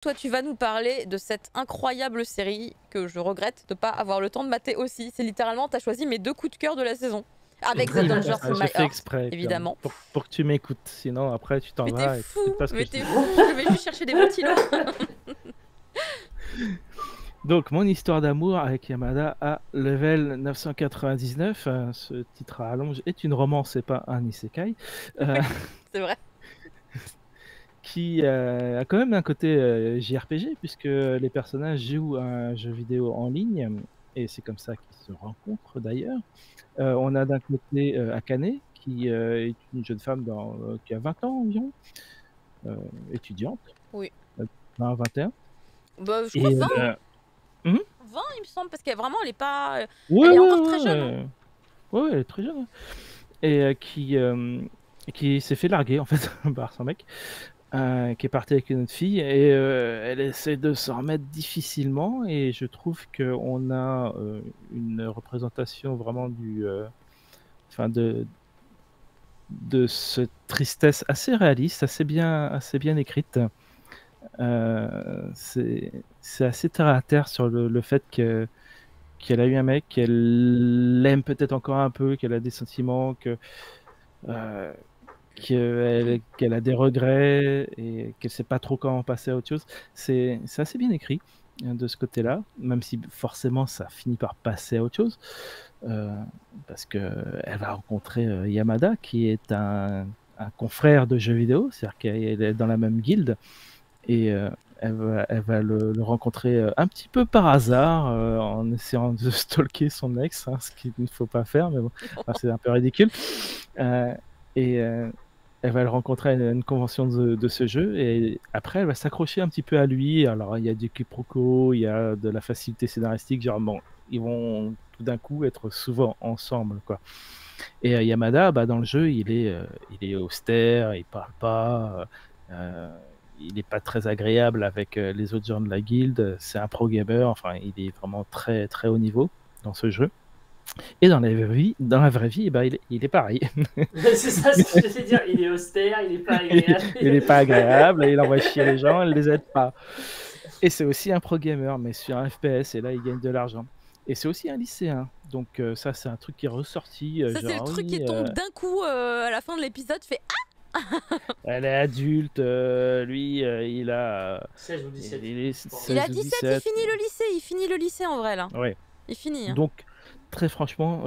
toi, tu vas nous parler de cette incroyable série que je regrette de pas avoir le temps de mater aussi. C'est littéralement, tu as choisi mes 2 coups de cœur de la saison. Avec The Oui, Dangers in j'ai My fait Heart, exprès évidemment. pour que tu m'écoutes. Sinon, après, tu t'en Mais t'es vas et tu écoutes fou! pas ce que Mais je t'es dis. fou! Je vais juste chercher des ventilos. Donc, mon histoire d'amour avec Yamada à level 999, ce titre à rallonge est une romance et pas un isekai, Oui, c'est vrai. qui a quand même un côté JRPG, puisque les personnages jouent à un jeu vidéo en ligne, et c'est comme ça qu'ils se rencontrent d'ailleurs. On a d'un côté Akane, qui est une jeune femme qui a 20 ans environ, étudiante, Oui. 20-21. Bah, je crois Et 20, hein. mmh 20, il me semble, parce qu'elle vraiment, elle est pas, Ouais, elle est ouais, encore très ouais, jeune, hein. ouais, ouais, elle est très jeune, ouais. Et qui s'est fait larguer en fait par son mec, qui est parti avec une autre fille, et elle essaie de s'en remettre difficilement, et je trouve qu'on a une représentation vraiment enfin de cette tristesse assez réaliste, assez bien écrite. C'est assez terre à terre sur le fait qu'elle a eu un mec, qu'elle l'aime peut-être encore un peu, qu'elle a des sentiments, heu, qu'elle a des regrets et qu'elle sait pas trop comment passer à autre chose. C'est assez bien écrit, de ce côté-là, même si forcément ça finit par passer à autre chose, heu, parce qu'elle va rencontrer, Yamada, qui est un confrère de jeux vidéo, c'est-à-dire qu'elle est dans la même guilde, et elle va le rencontrer, un petit peu par hasard, en essayant de stalker son ex, hein, ce qu'il ne faut pas faire, mais bon, enfin, c'est un peu ridicule. Heu et elle va le rencontrer à une convention de ce jeu, et après elle va s'accrocher un petit peu à lui. Alors il y a du quiproquo, il y a de la facilité scénaristique, genre bon, ils vont tout d'un coup être souvent ensemble, quoi. Et Yamada, bah, dans le jeu, il est austère, il parle pas, il est pas très agréable avec, les autres gens de la guilde. C'est un pro gamer, enfin, il est vraiment très, très haut niveau dans ce jeu, et dans la vraie vie, bah, il est pareil. C'est ça ce que j'allais dire, il est austère, il est pas agréable. Il est pas agréable, il envoie chier les gens, il les aide pas. Et c'est aussi un pro gamer, mais sur un FPS, et là, il gagne de l'argent. Et c'est aussi un lycéen, donc ça, c'est un truc qui est ressorti, Ça, c'est le genre: truc qui «Oui, tombe d'un coup, à la fin de l'épisode, fait: elle est adulte, lui, il a, 16 ou 17. il est Bon. Il a 16 ou 17, il 17». finit le lycée en vrai, là. Ouais, Il finit, hein. donc très franchement,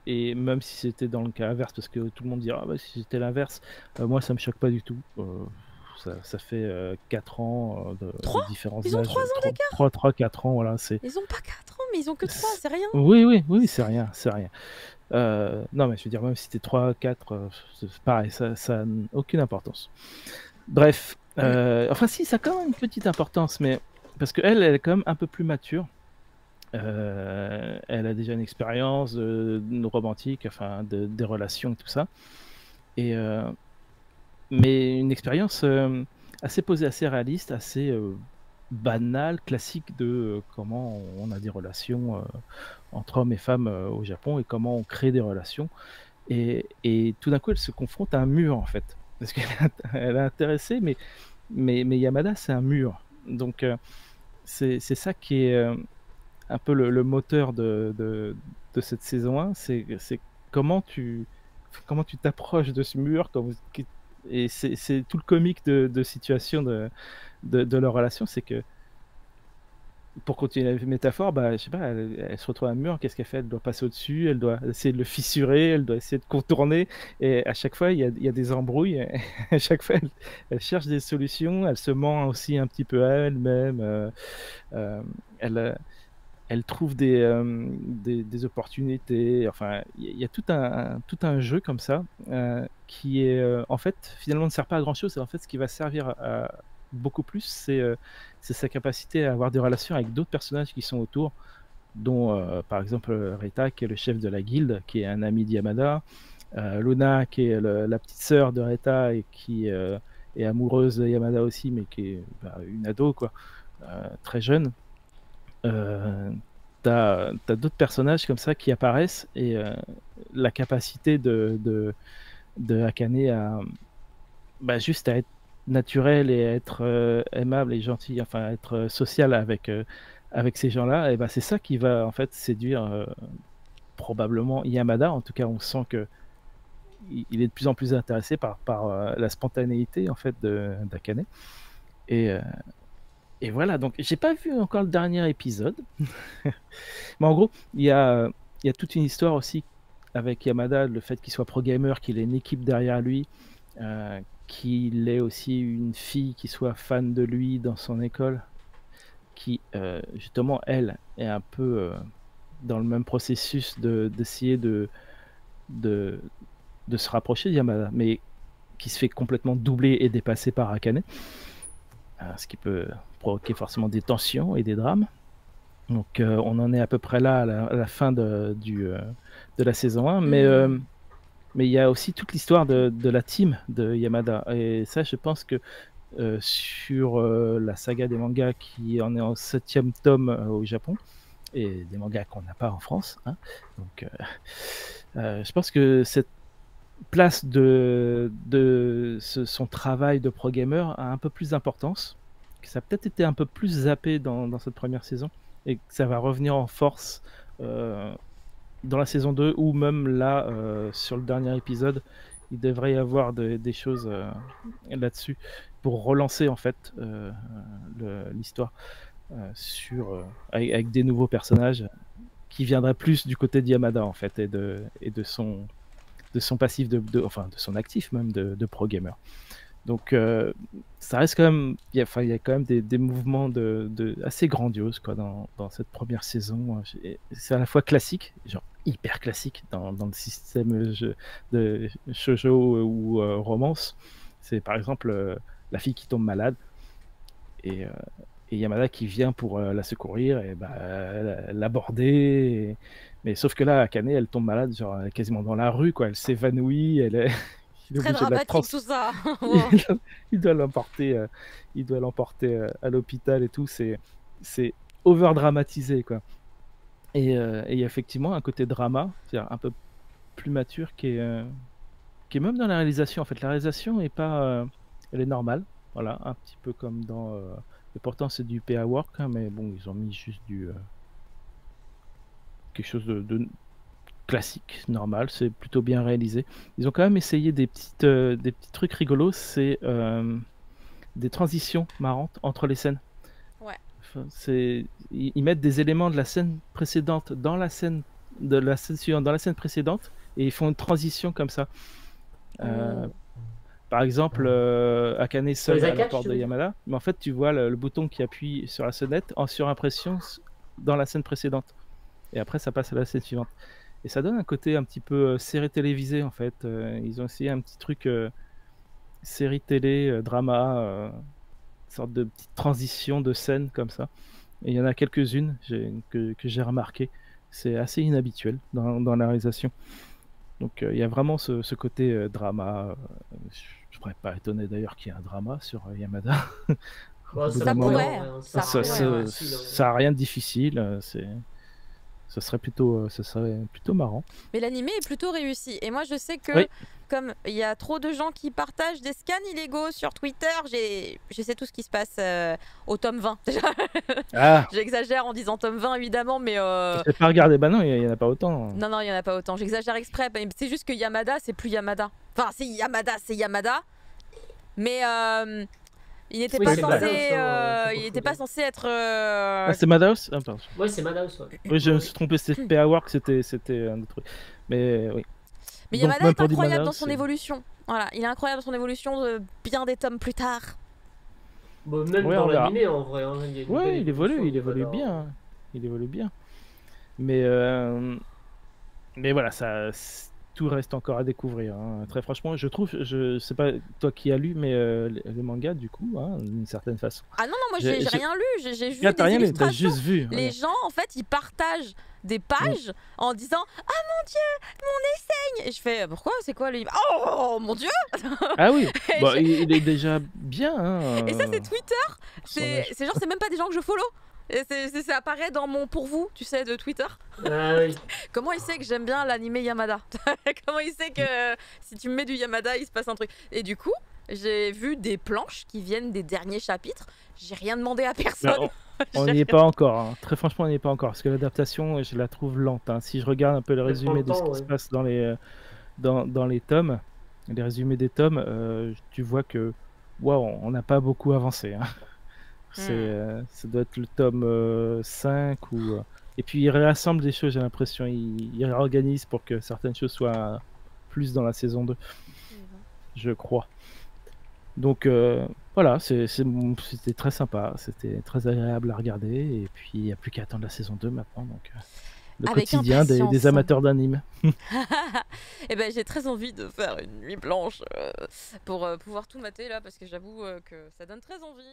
et même si c'était dans le cas inverse, parce que tout le monde dira: «Ah bah, si c'était l'inverse», moi ça me choque pas du tout. Ça fait, 4 ans, de 3? différence Ils ont 3 d'âge, ans d'écart? 3-4 ans, voilà, Ils ont pas 4 ans, mais ils ont que 3, c'est rien. oui, oui, oui, c'est rien, c'est rien. Non, mais je veux dire, même si c'était 3-4, c'est pareil, ça a aucune importance. Bref, Mmh. enfin si, ça a quand même une petite importance, mais parce qu'elle, elle est quand même un peu plus mature. Elle a déjà une expérience, romantique, enfin des relations et tout ça, et mais une expérience, assez posée, assez réaliste, assez, banale, classique de, comment on a des relations, entre hommes et femmes, au Japon, et comment on crée des relations, et tout d'un coup, elle se confronte à un mur, en fait. Parce qu'elle est elle est intéressée, mais Yamada, c'est un mur. Donc c'est ça qui est, un peu le moteur de cette saison 1, c'est comment tu t'approches de ce mur, et c'est tout le comique de situation de leur relation, c'est que, pour continuer la métaphore, bah, je sais pas, elle se retrouve à un mur, qu'est-ce qu'elle fait? Elle doit passer au-dessus, elle doit essayer de le fissurer, elle doit essayer de contourner, et à chaque fois, il y a des embrouilles, à chaque fois, elle cherche des solutions, elle se ment aussi un petit peu à elle-même, elle, elle trouve des opportunités, enfin, il y a tout un jeu comme ça, qui est, en fait, finalement ne sert pas à grand chose, et en fait, ce qui va servir à beaucoup plus, c'est sa capacité à avoir des relations avec d'autres personnages qui sont autour, dont, par exemple, Rita, qui est le chef de la guilde, qui est un ami d'Yamada, Luna, qui est la petite sœur de Rita, et qui, est amoureuse de Yamada aussi, mais qui est, bah, une ado, quoi, très jeune. Heu, tu as d'autres personnages comme ça qui apparaissent, et la capacité de Akane à, bah, juste à être naturel et être aimable et gentil, enfin être social avec ces gens-là, et ben c'est ça qui va en fait séduire probablement Yamada. En tout cas, on sent que il est de plus en plus intéressé par la spontanéité en fait d'Akane. Et, euh, et voilà, donc j'ai pas vu encore le dernier épisode. Mais en gros, il y a toute une histoire aussi avec Yamada, le fait qu'il soit pro-gamer, qu'il ait une équipe derrière lui, qu'il ait aussi une fille qui soit fan de lui dans son école, qui justement, elle, est un peu dans le même processus d'essayer de, de se rapprocher de Yamada, mais qui se fait complètement doubler et dépasser par Akane, ce qui peut provoquer forcément des tensions et des drames. Donc on en est à peu près là à la fin de la saison 1, mais il y a aussi toute l'histoire de la team de Yamada. Et ça, je pense que sur la saga des mangas qui en est en 7e tome au Japon, et des mangas qu'on n'a pas en France, hein, donc je pense que cette place son travail de pro-gamer a un peu plus d'importance, que ça a peut-être été un peu plus zappé dans cette première saison, et que ça va revenir en force dans la saison 2, ou même là, sur le dernier épisode, il devrait y avoir des choses là-dessus pour relancer en fait l'histoire avec des nouveaux personnages qui viendraient plus du côté de Yamada en fait, et de son passif, enfin de son actif même de pro gamer. Donc ça reste quand même, il y a quand même des mouvements assez grandioses quoi, dans cette première saison. C'est à la fois classique, genre hyper classique dans le système de shoujo ou romance. C'est par exemple la fille qui tombe malade et Yamada qui vient pour la secourir et l'aborder. Mais sauf que là, Akane, elle tombe malade, genre quasiment dans la rue, quoi. Elle s'évanouit, elle est. Très dramatique tout ça. il doit l'emporter, à l'hôpital et tout. C'est over dramatisé, quoi. Et il y a effectivement un côté drama, c'est-à-dire un peu plus mature, qui est même dans la réalisation. En fait, la réalisation est pas, elle est normale, voilà, un petit peu comme dans. Et pourtant, c'est du PA Work, hein, mais bon, ils ont mis juste quelque chose de classique, normal, c'est plutôt bien réalisé. Ils ont quand même essayé des petits trucs rigolos, c'est des transitions marrantes entre les scènes. Ouais. Enfin, ils mettent des éléments de la scène précédente dans la scène suivante, dans la scène précédente, et ils font une transition comme ça. Par exemple, Akane seul à la porte de Yamada, mais en fait tu vois le bouton qui appuie sur la sonnette en surimpression dans la scène précédente. Et après ça passe à la scène suivante. Et ça donne un côté un petit peu série télévisée en fait. Ils ont essayé un petit truc série télé, drama, une sorte de petite transition de scène comme ça. Et il y en a quelques-unes que j'ai remarqué. C'est assez inhabituel dans la réalisation. Donc il y a vraiment ce côté drama. Je ne serais pas étonné d'ailleurs qu'il y ait un drama sur Yamada. Bon, ça pourrait. Ça a rien de difficile. Ce serait plutôt marrant. Mais l'animé est plutôt réussi. Et moi, je sais que comme il y a trop de gens qui partagent des scans illégaux sur Twitter, je sais tout ce qui se passe au tome 20. Ah. J'exagère en disant tome 20, évidemment, mais... Je n'ai pas regardé. Bah non, il n'y en a pas autant. Non, il n'y en a pas autant. J'exagère exprès. C'est juste que Yamada, c'est plus Yamada. Enfin, c'est Yamada. Mais... il n'était pas censé être. C'est Madhouse. Ah, pardon. Ouais, c'est Madhouse. Ouais. Oui, je me suis trompé. C'était PA Work, c'était un autre truc. Mais oui. Mais Yamada est incroyable dans son évolution. Voilà, il est incroyable dans son évolution bien des tomes plus tard. Bon, même dans l'animé en vrai. Hein, il évolue bien. Il évolue bien. Mais voilà, tout reste encore à découvrir. Hein. Très franchement, je trouve, je sais pas toi qui as lu, mais les mangas du coup, hein, d'une certaine façon. Ah non, moi j'ai rien lu, j'ai vu des illustrations. T'as juste vu. Les gens, en fait, ils partagent des pages en disant « Ah mon Dieu, mon enseigne !» Et je fais « Pourquoi? C'est quoi le livre ?»« Oh mon Dieu !» Ah oui, il est déjà bien. Hein, et ça, c'est Twitter. C'est genre, c'est même pas des gens que je follow. Et ça apparaît dans mon pour vous, tu sais, de Twitter. Ah oui. Comment il sait que j'aime bien l'animé Yamada? Comment il sait que si tu me mets du Yamada, il se passe un truc? Et du coup, J'ai vu des planches qui viennent des derniers chapitres. J'ai rien demandé à personne. On n'y est pas encore, hein. Très franchement, on n'y est pas encore. Parce que l'adaptation, je la trouve lente, hein. Si je regarde un peu le résumé de ce qui se passe dans les tomes, les résumés des tomes, tu vois que waouh, on n'a pas beaucoup avancé, hein. Ça doit être le tome 5 ou. Et puis il réassemble des choses, j'ai l'impression. Il réorganise pour que certaines choses soient plus dans la saison 2. Je crois. Donc voilà, c'était très sympa, c'était très agréable à regarder. Et puis il n'y a plus qu'à attendre la saison 2 maintenant. Donc, le Avec quotidien des amateurs d'anime. Et ben j'ai très envie de faire une nuit blanche pour pouvoir tout mater là, parce que j'avoue que ça donne très envie.